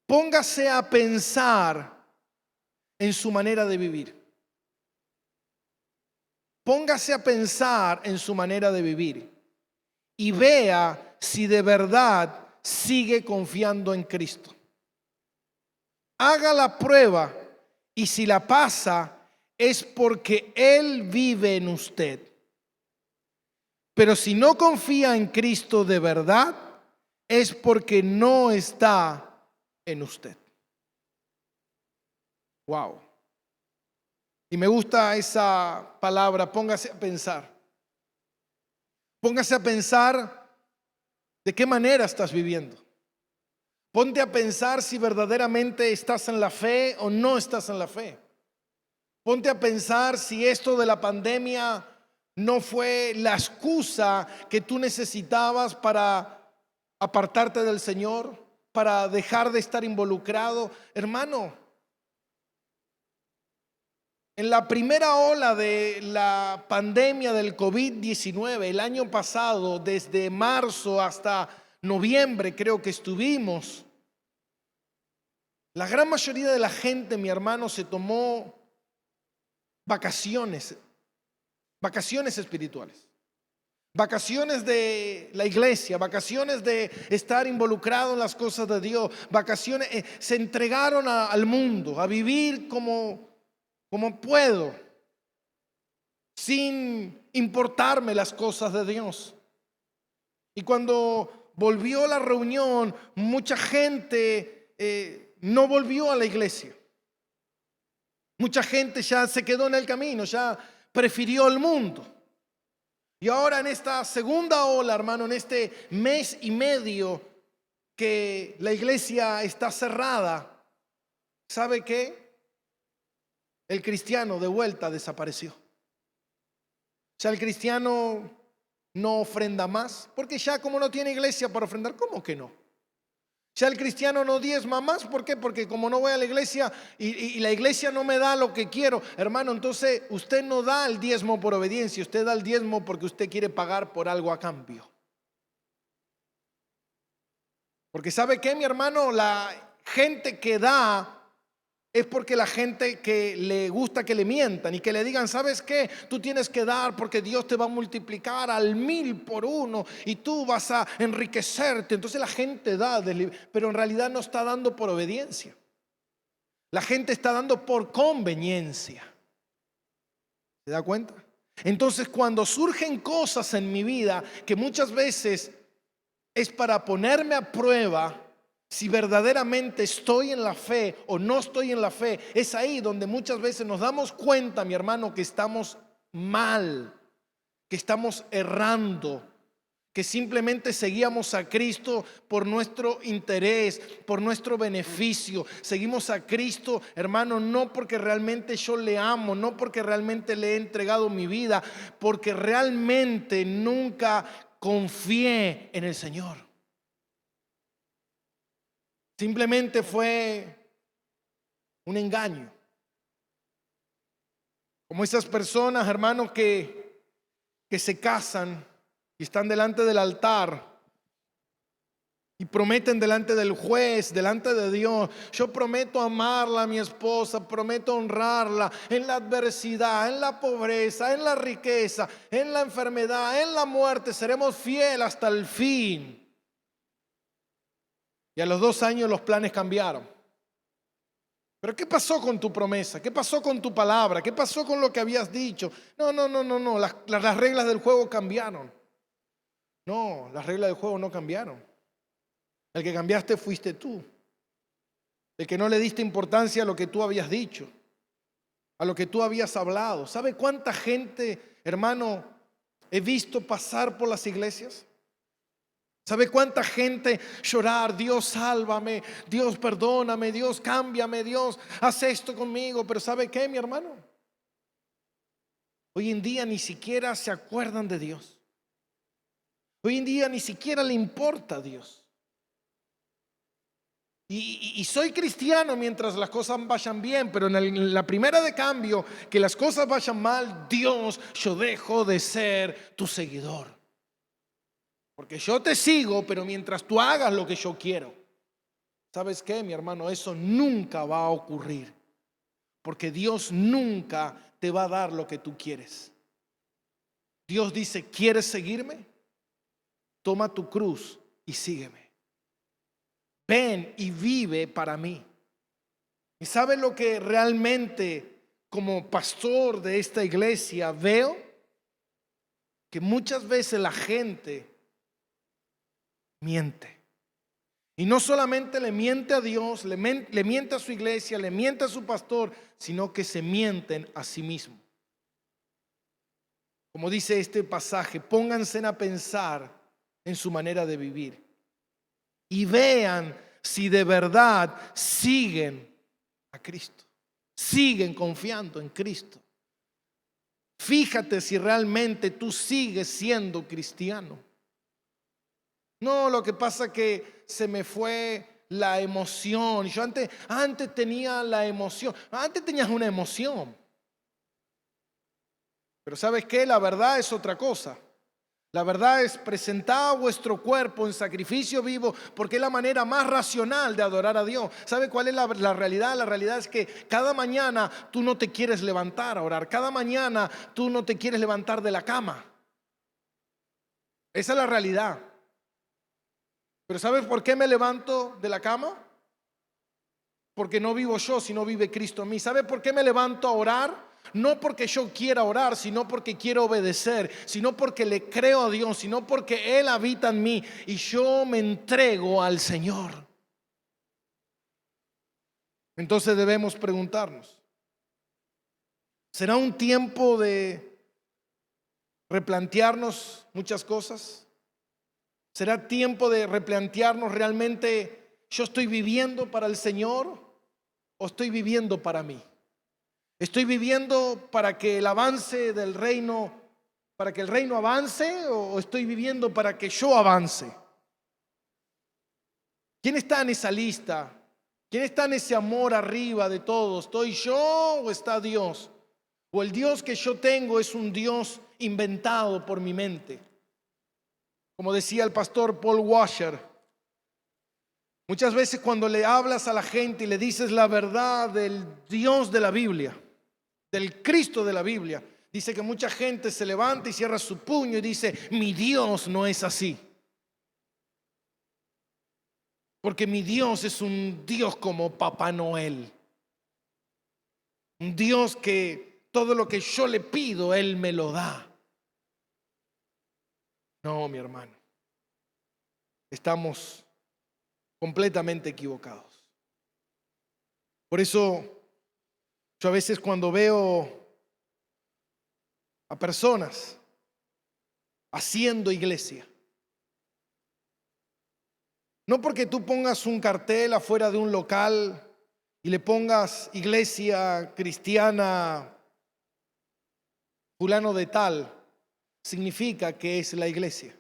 póngase a pensar en su manera de vivir. Póngase a pensar en su manera de vivir y vea si de verdad sigue confiando en Cristo. Haga la prueba y si la pasa es porque Él vive en usted. Pero si no confía en Cristo de verdad, es porque no está en usted. Wow. Y me gusta esa palabra, póngase a pensar. Póngase a pensar de qué manera estás viviendo. Ponte a pensar si verdaderamente estás en la fe o no estás en la fe. Ponte a pensar si esto de la pandemia no fue la excusa que tú necesitabas para apartarte del Señor, para dejar de estar involucrado. Hermano, en la primera ola de la pandemia del COVID-19, el año pasado, desde marzo hasta noviembre creo que estuvimos, la gran mayoría de la gente, mi hermano, se tomó vacaciones espirituales, vacaciones de la iglesia, vacaciones de estar involucrado en las cosas de Dios, vacaciones, se entregaron al mundo, a vivir como puedo, sin importarme las cosas de Dios. Y cuando volvió la reunión, mucha gente no volvió a la iglesia. Mucha gente ya se quedó en el camino, ya prefirió el mundo. Y ahora en esta segunda ola, hermano, en este mes y medio que la iglesia está cerrada, ¿sabe qué? El cristiano de vuelta desapareció. O sea, el cristiano no ofrenda más, porque ya como no tiene iglesia para ofrendar, ¿cómo que no? Ya el cristiano no diezma más, ¿por qué? Porque como no voy a la iglesia y la iglesia no me da lo que quiero, hermano, entonces usted no da el diezmo por obediencia, usted da el diezmo porque usted quiere pagar por algo a cambio. Porque ¿sabe qué, mi hermano? La gente que da es porque la gente que le gusta que le mientan y que le digan, ¿sabes qué? Tú tienes que dar porque Dios te va a multiplicar al 1000 por uno y tú vas a enriquecerte. Entonces la gente da, pero en realidad no está dando por obediencia. La gente está dando por conveniencia. ¿Se da cuenta? Entonces cuando surgen cosas en mi vida que muchas veces es para ponerme a prueba, si verdaderamente estoy en la fe o no estoy en la fe, es ahí donde muchas veces nos damos cuenta, mi hermano, que estamos mal, que estamos errando, que simplemente seguíamos a Cristo por nuestro interés, por nuestro beneficio. Seguimos a Cristo, hermano, no porque realmente yo le amo, no porque realmente le he entregado mi vida, porque realmente nunca confié en el Señor. Simplemente fue un engaño. Como esas personas, hermanos, que se casan y están delante del altar y prometen delante del juez, delante de Dios: yo prometo amarla a mi esposa, prometo honrarla en la adversidad, en la pobreza, en la riqueza, en la enfermedad, en la muerte, seremos fieles hasta el fin. Y a los 2 años los planes cambiaron. Pero ¿qué pasó con tu promesa? ¿Qué pasó con tu palabra? ¿Qué pasó con lo que habías dicho? No. Las reglas del juego cambiaron. No, las reglas del juego no cambiaron. El que cambiaste fuiste tú. El que no le diste importancia a lo que tú habías dicho, a lo que tú habías hablado. ¿Sabe cuánta gente, hermano, he visto pasar por las iglesias? ¿Sabe cuánta gente llorar? Dios, sálvame, Dios, perdóname, Dios, cámbiame, Dios, haz esto conmigo. Pero ¿sabe qué, mi hermano? Hoy en día ni siquiera se acuerdan de Dios. Hoy en día ni siquiera le importa a Dios. Y soy cristiano mientras las cosas vayan bien, pero en la primera de cambio, que las cosas vayan mal, Dios, yo dejo de ser tu seguidor. Porque yo te sigo, pero mientras tú hagas lo que yo quiero. ¿Sabes qué, mi hermano? Eso nunca va a ocurrir. Porque Dios nunca te va a dar lo que tú quieres. Dios dice: ¿quieres seguirme? Toma tu cruz y sígueme. ven y vive para mí. ¿Y sabe lo que realmente como pastor de esta iglesia veo? Que muchas veces la gente miente. Y no solamente le miente a Dios, le miente a su iglesia, le miente a su pastor, sino que se mienten a sí mismos. Como dice este pasaje, pónganse a pensar en su manera de vivir y vean si de verdad siguen a Cristo, siguen confiando en Cristo. Fíjate si realmente tú sigues siendo cristiano. No, lo que pasa es que se me fue la emoción. Yo antes tenía la emoción. Antes tenías una emoción. Pero ¿sabes qué? La verdad es otra cosa. La verdad es presentar vuestro cuerpo en sacrificio vivo, porque es la manera más racional de adorar a Dios. ¿Sabe cuál es la realidad? La realidad es que cada mañana tú no te quieres levantar a orar. Cada mañana tú no te quieres levantar de la cama. Esa es la realidad. Pero ¿sabes por qué me levanto de la cama? Porque no vivo yo, sino vive Cristo en mí. ¿Sabe por qué me levanto a orar? No porque yo quiera orar, sino porque quiero obedecer, sino porque le creo a Dios, sino porque Él habita en mí y yo me entrego al Señor. Entonces debemos preguntarnos, ¿será un tiempo de replantearnos muchas cosas? ¿Será tiempo de replantearnos realmente, yo estoy viviendo para el Señor o estoy viviendo para mí? ¿Estoy viviendo para que el avance del reino, para que el reino avance, o estoy viviendo para que yo avance? ¿Quién está en esa lista? ¿Quién está en ese amor arriba de todos? ¿Estoy yo o está Dios? ¿O el Dios que yo tengo es un Dios inventado por mi mente? Como decía el pastor Paul Washer, muchas veces cuando le hablas a la gente y le dices la verdad del Dios de la Biblia, del Cristo de la Biblia, dice que mucha gente se levanta y cierra su puño y dice, mi Dios no es así. Porque mi Dios es un Dios como Papá Noel. Un Dios que todo lo que yo le pido, Él me lo da. No, mi hermano. Estamos completamente equivocados. Por eso, yo a veces cuando veo a personas haciendo iglesia, no porque tú pongas un cartel afuera de un local y le pongas iglesia cristiana fulano de tal, significa que es la iglesia.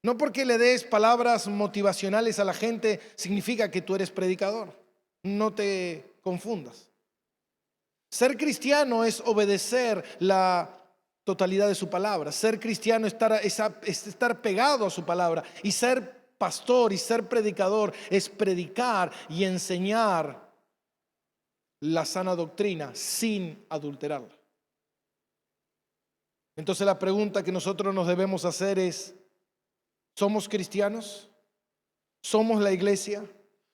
No porque le des palabras motivacionales a la gente, significa que tú eres predicador. No te confundas. Ser cristiano es obedecer la totalidad de su palabra. Ser cristiano es estar pegado a su palabra. Y ser pastor y ser predicador es predicar y enseñar la sana doctrina sin adulterarla. Entonces la pregunta que nosotros nos debemos hacer es, ¿somos cristianos? ¿Somos la iglesia?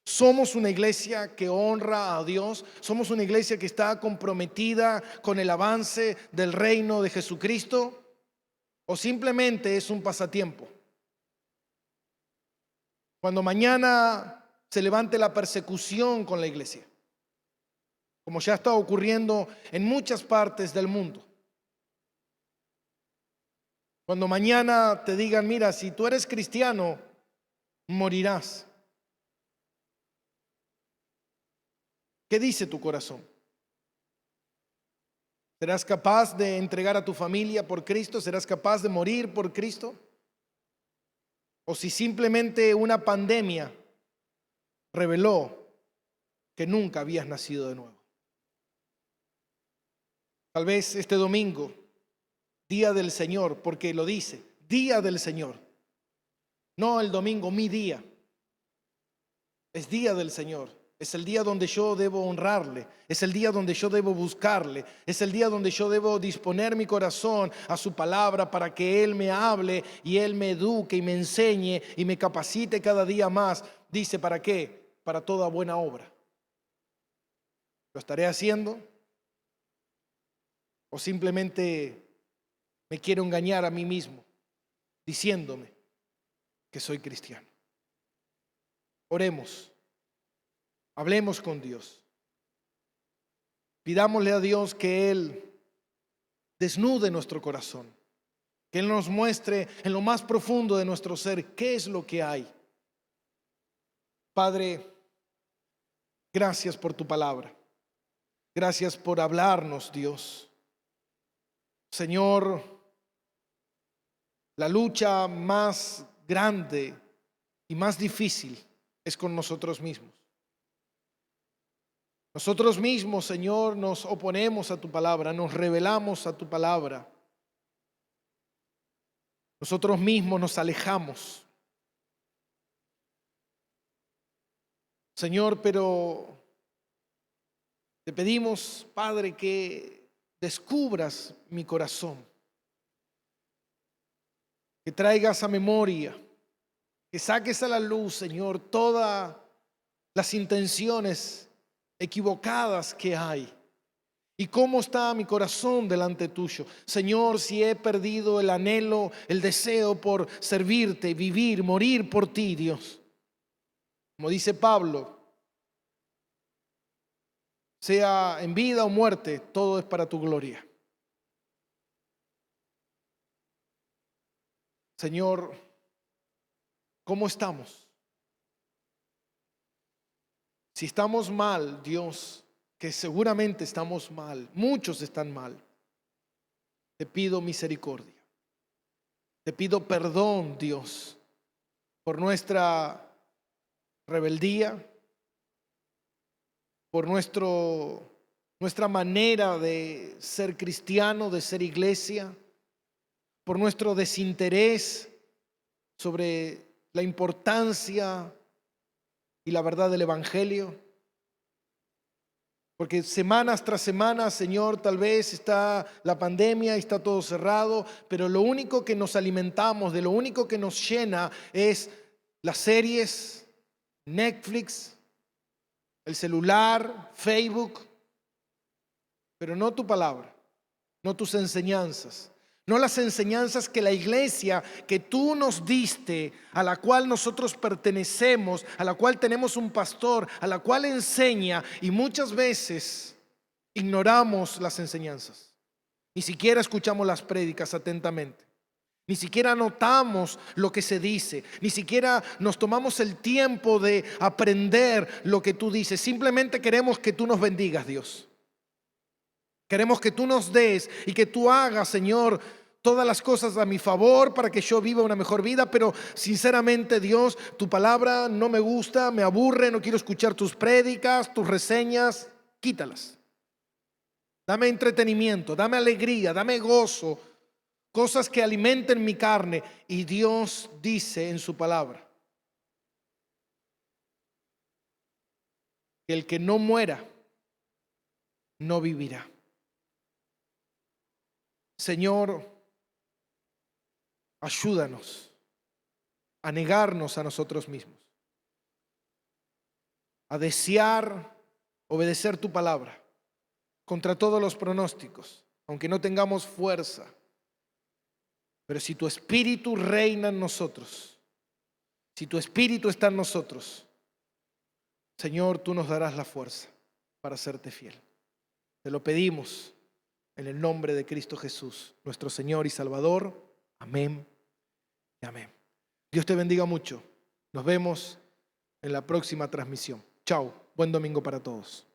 ¿Somos una iglesia que honra a Dios? ¿Somos una iglesia que está comprometida con el avance del reino de Jesucristo? ¿O simplemente es un pasatiempo? Cuando mañana se levante la persecución con la iglesia, como ya está ocurriendo en muchas partes del mundo. Cuando mañana te digan, mira, si tú eres cristiano, morirás. ¿Qué dice tu corazón? ¿Serás capaz de entregar a tu familia por Cristo? ¿Serás capaz de morir por Cristo? ¿O si simplemente una pandemia reveló que nunca habías nacido de nuevo? Tal vez este domingo, día del Señor, porque lo dice, día del Señor. No el domingo, mi día. Es día del Señor. Es el día donde yo debo honrarle, es el día donde yo debo buscarle, es el día donde yo debo disponer mi corazón a su palabra para que Él me hable y Él me eduque y me enseñe y me capacite cada día más. Dice, ¿para qué? Para toda buena obra. ¿Lo estaré haciendo? ¿O simplemente me quiero engañar a mí mismo diciéndome que soy cristiano? Oremos, hablemos con Dios. Pidámosle a Dios que Él desnude nuestro corazón, que Él nos muestre en lo más profundo de nuestro ser qué es lo que hay. Padre, gracias por tu palabra. Gracias por hablarnos, Dios. Señor, la lucha más grande y más difícil es con nosotros mismos. Nosotros mismos, Señor, nos oponemos a tu palabra, nos rebelamos a tu palabra. Nosotros mismos nos alejamos. Señor, pero te pedimos, Padre, que descubras mi corazón, que traigas a memoria, que saques a la luz, Señor, todas las intenciones equivocadas que hay. ¿Y cómo está mi corazón delante tuyo? Señor, si he perdido el anhelo, el deseo por servirte, vivir, morir por ti, Dios. Como dice Pablo, sea en vida o muerte, todo es para tu gloria. Señor, ¿cómo estamos? Si estamos mal, Dios, que seguramente estamos mal, muchos están mal, te pido misericordia. Te pido perdón, Dios, por nuestra rebeldía, por nuestra manera de ser cristiano, de ser iglesia, por nuestro desinterés sobre la importancia y la verdad del Evangelio. Porque semanas tras semanas, Señor, tal vez está la pandemia, está todo cerrado, pero lo único que nos alimentamos, de lo único que nos llena es las series, Netflix, el celular, Facebook, pero no tu palabra, no tus enseñanzas. No las enseñanzas que la iglesia que tú nos diste, a la cual nosotros pertenecemos, a la cual tenemos un pastor, a la cual enseña, y muchas veces ignoramos las enseñanzas. Ni siquiera escuchamos las prédicas atentamente. Ni siquiera anotamos lo que se dice. Ni siquiera nos tomamos el tiempo de aprender lo que tú dices. Simplemente queremos que tú nos bendigas, Dios. Queremos que tú nos des y que tú hagas, Señor, todas las cosas a mi favor para que yo viva una mejor vida. Pero sinceramente, Dios, tu palabra no me gusta, me aburre, no quiero escuchar tus prédicas, tus reseñas. Quítalas. Dame entretenimiento, dame alegría, dame gozo, cosas que alimenten mi carne. Y Dios dice en su palabra que el que no muera, no vivirá. Señor, ayúdanos a negarnos a nosotros mismos, a desear obedecer tu palabra contra todos los pronósticos, aunque no tengamos fuerza. Pero si tu espíritu reina en nosotros, si tu espíritu está en nosotros, Señor, tú nos darás la fuerza para serte fiel. Te lo pedimos en el nombre de Cristo Jesús, nuestro Señor y Salvador. Amén y amén. Dios te bendiga mucho. Nos vemos en la próxima transmisión. Chao. Buen domingo para todos.